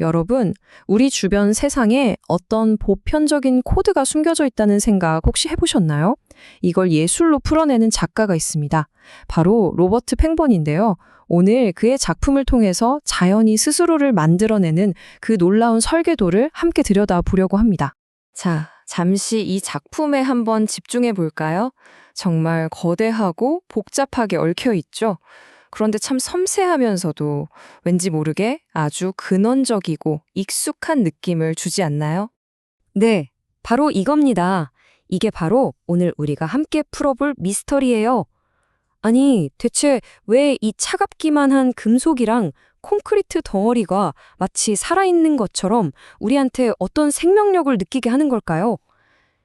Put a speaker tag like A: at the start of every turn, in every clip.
A: 여러분, 우리 주변 세상에 어떤 보편적인 코드가 숨겨져 있다는 생각 혹시 해보셨나요? 이걸 예술로 풀어내는 작가가 있습니다. 바로 로버트 팽본인데요. 오늘 그의 작품을 통해서 자연이 스스로를 만들어내는 그 놀라운 설계도를 함께 들여다보려고 합니다. 자, 잠시 이 작품에 한번 집중해 볼까요? 정말 거대하고 복잡하게 얽혀 있죠? 그런데 참 섬세하면서도 왠지 모르게 아주 근원적이고 익숙한 느낌을 주지 않나요? 네, 바로 이겁니다. 이게 바로 오늘 우리가 함께 풀어볼 미스터리예요. 아니, 대체 왜 이 차갑기만 한 금속이랑 콘크리트 덩어리가 마치 살아있는 것처럼 우리한테 어떤 생명력을 느끼게 하는 걸까요?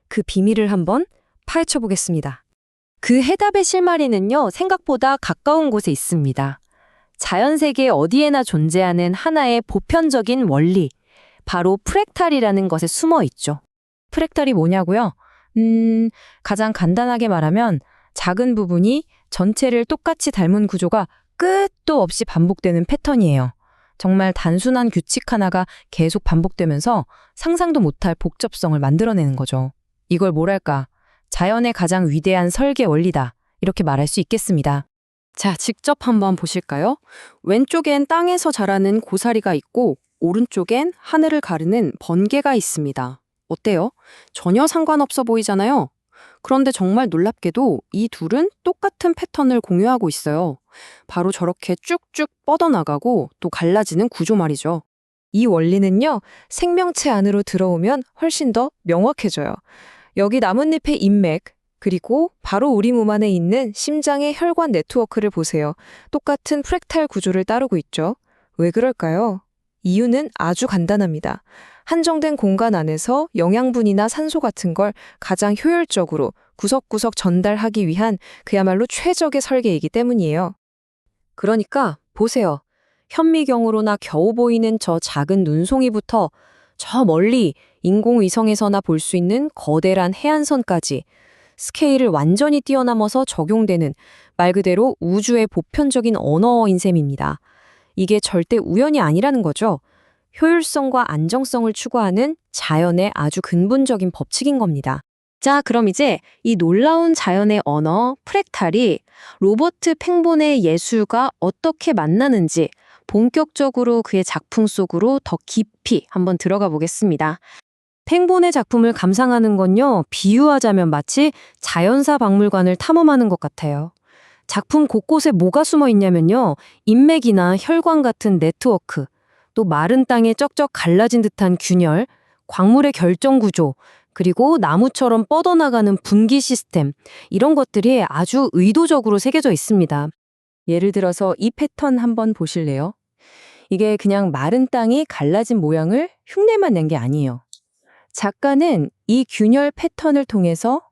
A: 그 비밀을 한번 파헤쳐 보겠습니다. 그 해답의 실마리는요, 생각보다 가까운 곳에 있습니다. 자연세계 어디에나 존재하는 하나의 보편적인 원리, 바로 프랙탈이라는 것에 숨어 있죠. 프랙탈이 뭐냐고요? 가장 간단하게 말하면 작은 부분이 전체를 똑같이 닮은 구조가 끝도 없이 반복되는 패턴이에요. 정말 단순한 규칙 하나가 계속 반복되면서 상상도 못할 복잡성을 만들어내는 거죠. 이걸 뭐랄까? 자연의 가장 위대한 설계 원리다. 이렇게 말할 수 있겠습니다. 자, 직접 한번 보실까요? 왼쪽엔 땅에서 자라는 고사리가 있고 오른쪽엔 하늘을 가르는 번개가 있습니다. 어때요? 전혀 상관없어 보이잖아요? 그런데 정말 놀랍게도 이 둘은 똑같은 패턴을 공유하고 있어요. 바로 저렇게 쭉쭉 뻗어나가고 또 갈라지는 구조 말이죠. 이 원리는요, 생명체 안으로 들어오면 훨씬 더 명확해져요. 여기 나뭇잎의 인맥, 그리고 바로 우리 몸 안에 있는 심장의 혈관 네트워크를 보세요. 똑같은 프랙탈 구조를 따르고 있죠. 왜 그럴까요? 이유는 아주 간단합니다. 한정된 공간 안에서 영양분이나 산소 같은 걸 가장 효율적으로 구석구석 전달하기 위한 그야말로 최적의 설계이기 때문이에요. 그러니까 보세요. 현미경으로나 겨우 보이는 저 작은 눈송이부터 저 멀리 인공위성에서나 볼 수 있는 거대한 해안선까지 스케일을 완전히 뛰어넘어서 적용되는 말 그대로 우주의 보편적인 언어인 셈입니다. 이게 절대 우연이 아니라는 거죠. 효율성과 안정성을 추구하는 자연의 아주 근본적인 법칙인 겁니다. 자, 그럼 이제 이 놀라운 자연의 언어, 프랙탈이 로버트 팽본의 예술과 어떻게 만나는지 본격적으로 그의 작품 속으로 더 깊이 한번 들어가 보겠습니다. 팽본의 작품을 감상하는 건요, 비유하자면 마치 자연사 박물관을 탐험하는 것 같아요. 작품 곳곳에 뭐가 숨어 있냐면요, 인맥이나 혈관 같은 네트워크, 또 마른 땅에 쩍쩍 갈라진 듯한 균열, 광물의 결정 구조, 그리고 나무처럼 뻗어나가는 분기 시스템, 이런 것들이 아주 의도적으로 새겨져 있습니다. 예를 들어서 이 패턴 한번 보실래요? 이게 그냥 마른 땅이 갈라진 모양을 흉내만 낸 게 아니에요. 작가는 이 균열 패턴을 통해서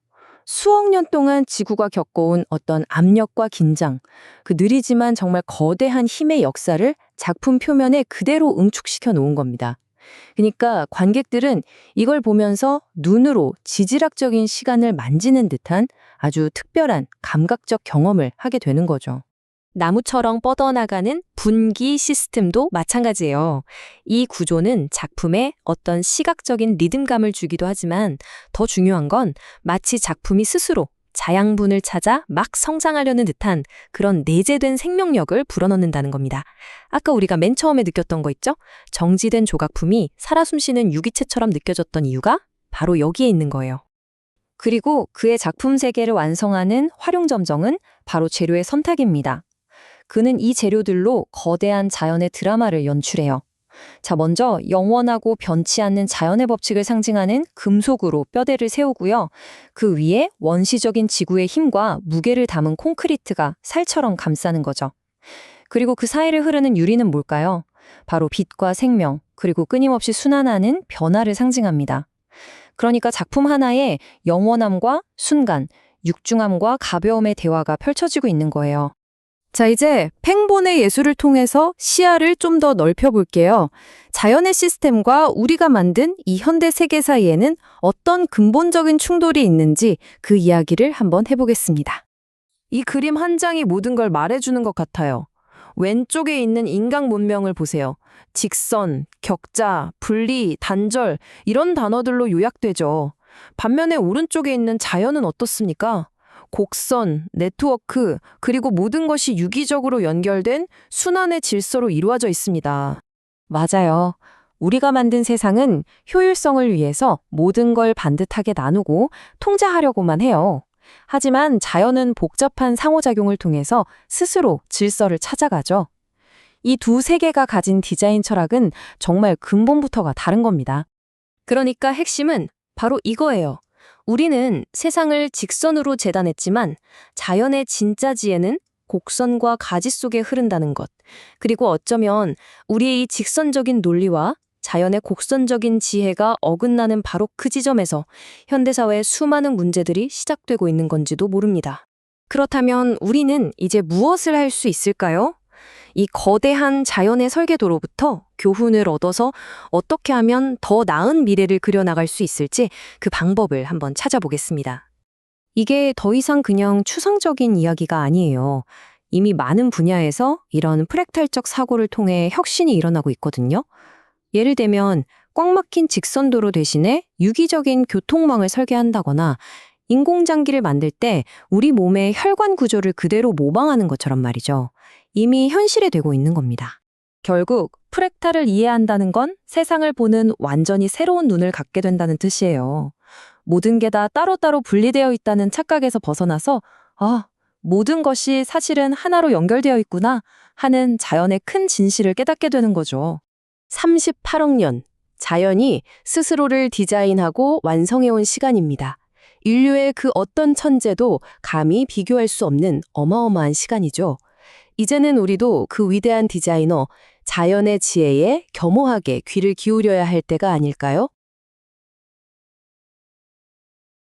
A: 수억 년 동안 지구가 겪어온 어떤 압력과 긴장, 그 느리지만 정말 거대한 힘의 역사를 작품 표면에 그대로 응축시켜 놓은 겁니다. 그러니까 관객들은 이걸 보면서 눈으로 지질학적인 시간을 만지는 듯한 아주 특별한 감각적 경험을 하게 되는 거죠. 나무처럼 뻗어나가는 분기 시스템도 마찬가지예요. 이 구조는 작품에 어떤 시각적인 리듬감을 주기도 하지만 더 중요한 건 마치 작품이 스스로 자양분을 찾아 막 성장하려는 듯한 그런 내재된 생명력을 불어넣는다는 겁니다. 아까 우리가 맨 처음에 느꼈던 거 있죠? 정지된 조각품이 살아 숨쉬는 유기체처럼 느껴졌던 이유가 바로 여기에 있는 거예요. 그리고 그의 작품 세계를 완성하는 활용점정은 바로 재료의 선택입니다. 그는 이 재료들로 거대한 자연의 드라마를 연출해요. 자, 먼저 영원하고 변치 않는 자연의 법칙을 상징하는 금속으로 뼈대를 세우고요. 그 위에 원시적인 지구의 힘과 무게를 담은 콘크리트가 살처럼 감싸는 거죠. 그리고 그 사이를 흐르는 유리는 뭘까요? 바로 빛과 생명, 그리고 끊임없이 순환하는 변화를 상징합니다. 그러니까 작품 하나에 영원함과 순간, 육중함과 가벼움의 대화가 펼쳐지고 있는 거예요. 자, 이제 팽본의 예술을 통해서 시야를 좀 더 넓혀볼게요. 자연의 시스템과 우리가 만든 이 현대 세계 사이에는 어떤 근본적인 충돌이 있는지 그 이야기를 한번 해보겠습니다. 이 그림 한 장이 모든 걸 말해주는 것 같아요. 왼쪽에 있는 인간 문명을 보세요. 직선, 격자, 분리, 단절 이런 단어들로 요약되죠. 반면에 오른쪽에 있는 자연은 어떻습니까? 곡선, 네트워크, 그리고 모든 것이 유기적으로 연결된 순환의 질서로 이루어져 있습니다. 맞아요. 우리가 만든 세상은 효율성을 위해서 모든 걸 반듯하게 나누고 통제하려고만 해요. 하지만 자연은 복잡한 상호작용을 통해서 스스로 질서를 찾아가죠. 이 두 세계가 가진 디자인 철학은 정말 근본부터가 다른 겁니다. 그러니까 핵심은 바로 이거예요. 우리는 세상을 직선으로 재단했지만 자연의 진짜 지혜는 곡선과 가지 속에 흐른다는 것. 그리고 어쩌면 우리의 이 직선적인 논리와 자연의 곡선적인 지혜가 어긋나는 바로 그 지점에서 현대사회의 수많은 문제들이 시작되고 있는 건지도 모릅니다. 그렇다면 우리는 이제 무엇을 할 수 있을까요? 이 거대한 자연의 설계도로부터 교훈을 얻어서 어떻게 하면 더 나은 미래를 그려나갈 수 있을지 그 방법을 한번 찾아보겠습니다. 이게 더 이상 그냥 추상적인 이야기가 아니에요. 이미 많은 분야에서 이런 프랙탈적 사고를 통해 혁신이 일어나고 있거든요. 예를 들면 꽉 막힌 직선도로 대신에 유기적인 교통망을 설계한다거나 인공장기를 만들 때 우리 몸의 혈관 구조를 그대로 모방하는 것처럼 말이죠. 이미 현실이 되고 있는 겁니다. 결국 프랙탈을 이해한다는 건 세상을 보는 완전히 새로운 눈을 갖게 된다는 뜻이에요. 모든 게 다 따로따로 분리되어 있다는 착각에서 벗어나서 모든 것이 사실은 하나로 연결되어 있구나 하는 자연의 큰 진실을 깨닫게 되는 거죠. 38억 년, 자연이 스스로를 디자인하고 완성해온 시간입니다. 인류의 그 어떤 천재도 감히 비교할 수 없는 어마어마한 시간이죠. 이제는 우리도 그 위대한 디자이너, 자연의 지혜에 겸허하게 귀를 기울여야 할 때가 아닐까요?